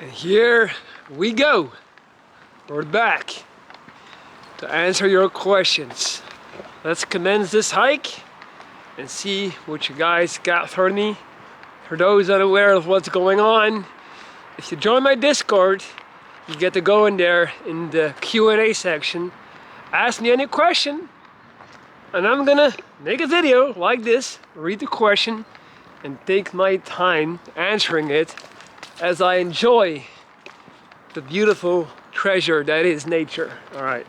And here we go. We're back to answer your questions. Let's commence this hike and see what you guys got for me. For those unaware of what's going on, if you join my Discord, you get to go in there in the Q&A section, ask me any question, and I'm gonna make a video like this, read the question, and take my time answering it as I enjoy the beautiful treasure that is nature. All right.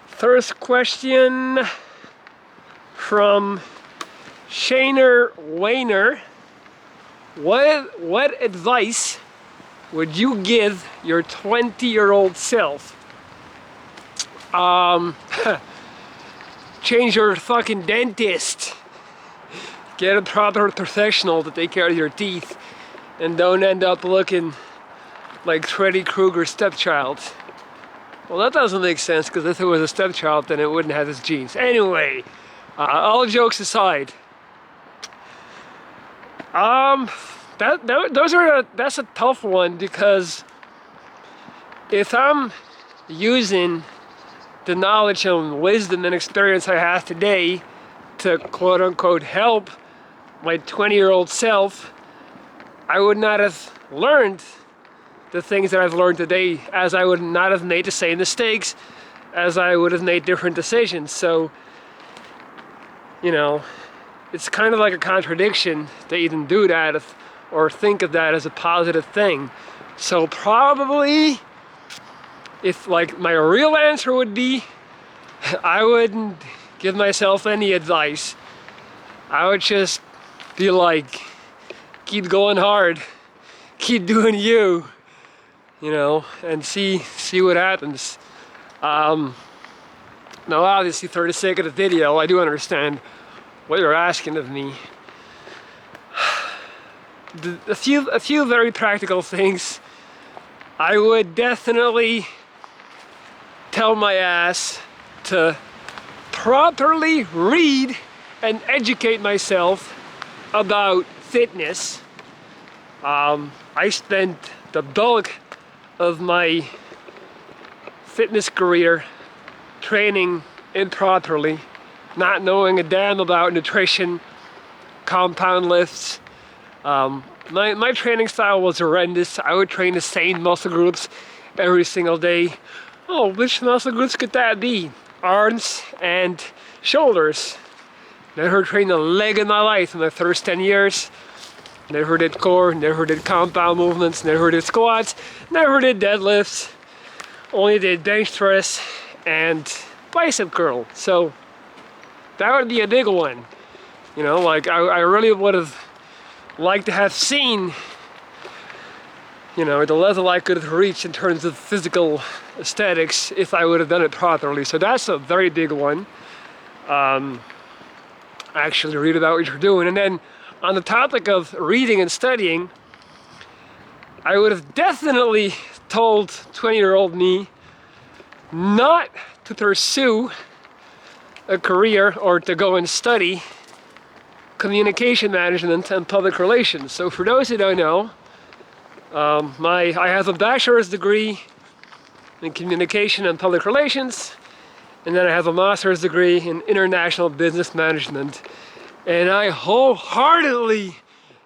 First question from Shaner Wayner. What advice would you give your 20-year-old self? Change your fucking dentist. Get a proper professional to take care of your teeth and don't end up looking like Freddy Krueger's stepchild. Well, that doesn't make sense, because if it was a stepchild, then it wouldn't have his genes. Anyway, all jokes aside, that's a tough one, because if I'm using the knowledge and wisdom and experience I have today to quote-unquote help my 20-year-old self, I would not have learned the things that I've learned today, as I would not have made the same mistakes, as I would have made different decisions. So, you know, it's kind of like a contradiction to even do that or think of that as a positive thing. So probably, if like my real answer would be, I wouldn't give myself any advice. I would just be like, keep going hard, keep doing you, you know, and see what happens. Now obviously, for the sake of the video, I do understand what you're asking of me. A few very practical things. I would definitely tell my ass to properly read and educate myself about fitness. I spent the bulk of my fitness career training improperly, not knowing a damn about nutrition, compound lifts. My training style was horrendous. I would train the same muscle groups every single day. Oh, which muscle groups could that be? Arms and shoulders. Never trained a leg in my life in my first 10 years. Never did core, never did compound movements, never did squats, never did deadlifts. Only did bench press and bicep curl. So that would be a big one. You know, like I really would have liked to have seen, you know, the level I could have reached in terms of physical aesthetics if I would have done it properly. So that's a very big one. Actually read about what you're doing. And then on the topic of reading and studying, I would have definitely told 20-year-old me not to pursue a career or to go and study communication management and public relations. So for those who don't know, I have a bachelor's degree in communication and public relations, and then I have a master's degree in international business management. And I wholeheartedly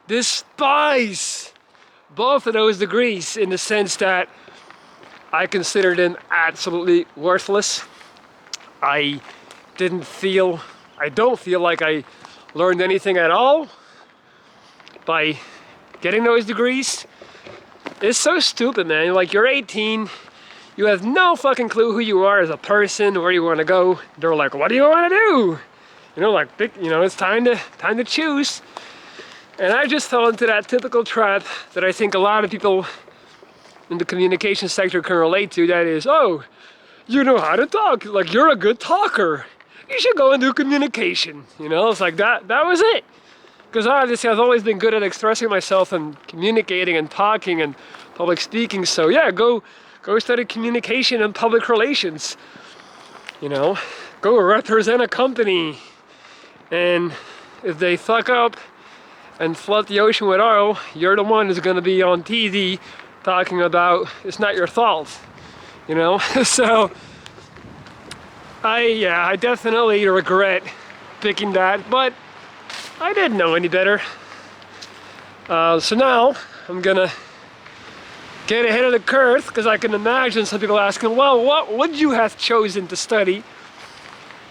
despise both of those degrees, in the sense that I consider them absolutely worthless. I don't feel like I learned anything at all by getting those degrees. It's so stupid, man. Like, you're 18, you have no fucking clue who you are as a person, where you want to go. They're like, what do you want to do? You know, like, you know, it's time to choose. And I just fell into that typical trap that I think a lot of people in the communication sector can relate to. That is, oh, you know how to talk. Like, you're a good talker. You should go and do communication. You know, it's like that was it. Because obviously I've always been good at expressing myself and communicating and talking and public speaking. So yeah, go study communication and public relations. You know, go represent a company. And if they fuck up and flood the ocean with oil, you're the one who's going to be on TV talking about it's not your fault, you know? So I definitely regret picking that, but I didn't know any better. So now I'm gonna get ahead of the curve, because I can imagine some people asking, well, what would you have chosen to study?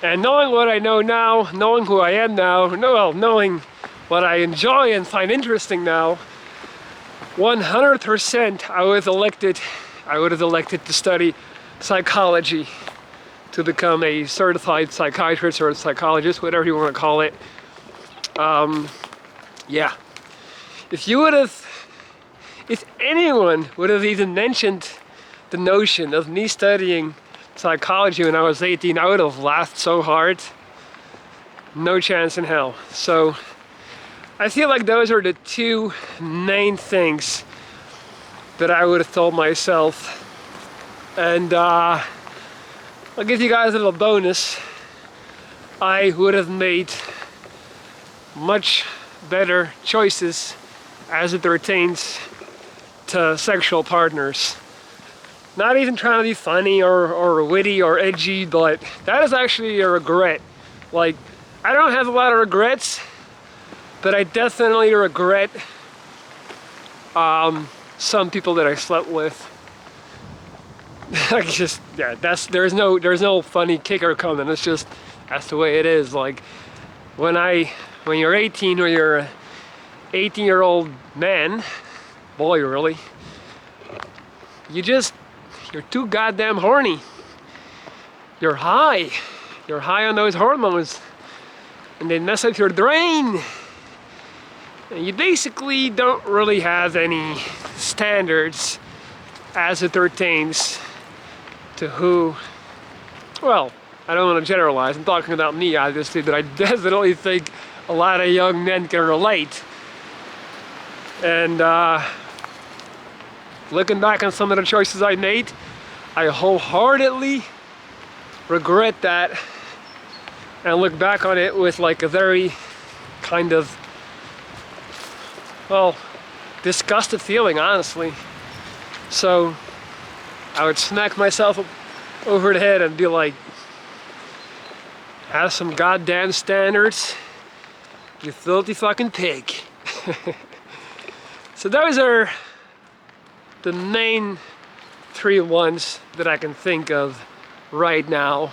And knowing what I know now, knowing who I am now, knowing what I enjoy and find interesting now, 100% I would have elected to study psychology, to become a certified psychiatrist or a psychologist, whatever you want to call it. Yeah. If anyone would have even mentioned the notion of me studying psychology when I was 18, I would have laughed so hard. No chance in hell. So I feel like those are the two main things that I would have told myself. And I'll give you guys a little bonus. I would have made much better choices as it pertains to sexual partners. Not even trying to be funny or witty or edgy, but that is actually a regret. Like, I don't have a lot of regrets, but I definitely regret some people that I slept with. There's no funny kicker coming. It's just, that's the way it is. Like, when you're 18, or you're an 18-year-old man, boy really, you're too goddamn horny. You're high on those hormones, and they mess up your brain. And you basically don't really have any standards as it pertains to who, well, I don't want to generalize, I'm talking about me obviously, but I definitely think a lot of young men can relate. And looking back on some of the choices I made, I wholeheartedly regret that, and look back on it with like a very kind of, well, disgusted feeling, honestly. So I would smack myself over the head and be like, have some goddamn standards, you filthy fucking pig. So those are the main three ones that I can think of right now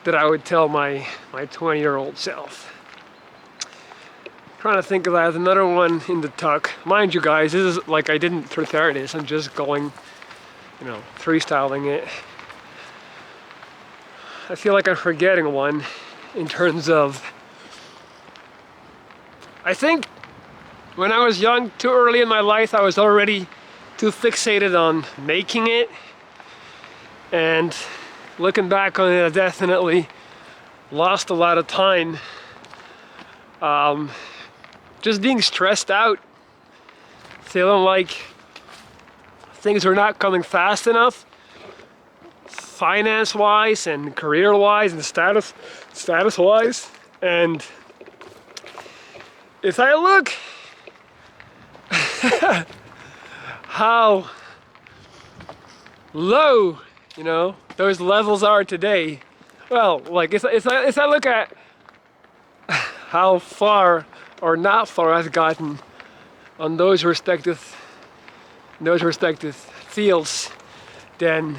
that I would tell my 20-year-old self. Trying to think if I have another one in the tuck. Mind you guys, this is like, I didn't prepare this, I'm just going, freestyling it. I feel like I'm forgetting one in terms of, I think when I was young, too early in my life, I was already too fixated on making it. And looking back on it, I definitely lost a lot of time just being stressed out, feeling like things were not coming fast enough, finance-wise and career-wise and status-wise. And if I look how low, those levels are today, well, like if I look at how far or not far I've gotten on those respective fields, then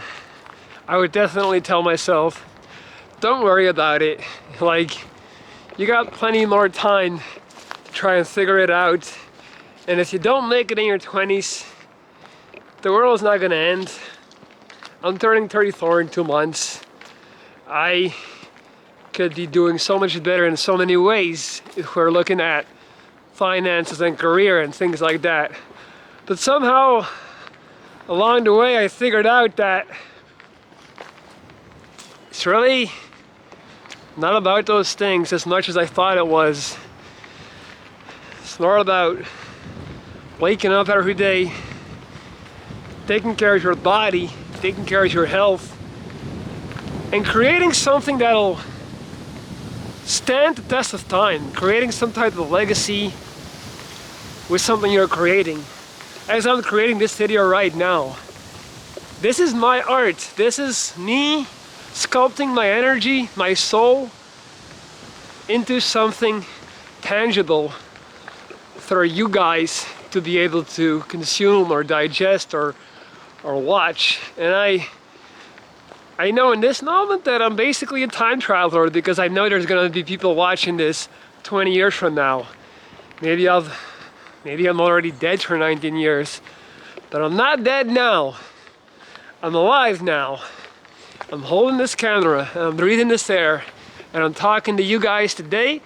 I would definitely tell myself, don't worry about it. Like, you got plenty more time to try and figure it out. And if you don't make it in your 20s, the world's not gonna end. I'm turning 34 in 2 months. I could be doing so much better in so many ways if we're looking at finances and career and things like that. But somehow along the way I figured out that it's really not about those things as much as I thought it was. It's more about waking up every day, taking care of your body, taking care of your health, and creating something that'll stand the test of time, creating some type of legacy with something you're creating. As I'm creating this video right now, this is my art. This is me sculpting my energy, my soul into something tangible for you guys to be able to consume or digest or watch. And I know in this moment that I'm basically a time traveler, because I know there's gonna be people watching this 20 years from now. Maybe I'm already dead for 19 years, but I'm not dead now. I'm alive now. I'm holding this camera, and I'm breathing this air, and I'm talking to you guys today.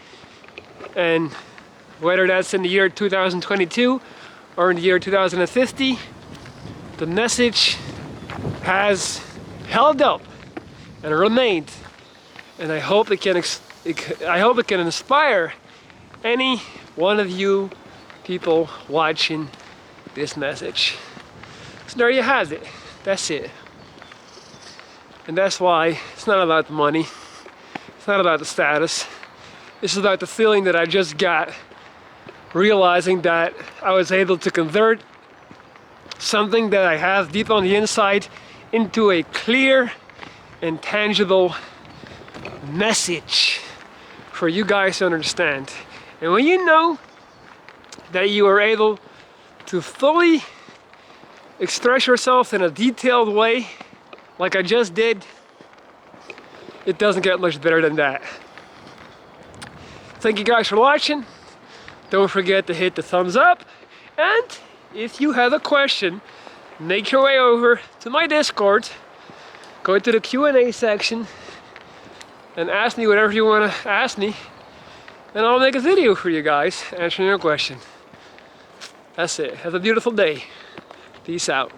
And whether that's in the year 2022 or in the year 2050, the message has held up and remained, and I hope it can inspire any one of you people watching this message. So there you have it. That's it. And that's why it's not about the money. It's not about the status. It's about the feeling that I just got, realizing that I was able to convert something that I have deep on the inside into a clear and tangible message for you guys to understand. And when you know that you are able to fully express yourself in a detailed way, like I just did, it doesn't get much better than that. Thank you guys for watching. Don't forget to hit the thumbs up, and if you have a question, make your way over to my Discord, go to the Q&A section and ask me whatever you want to ask me, and I'll make a video for you guys answering your question. That's it. Have a beautiful day. Peace out.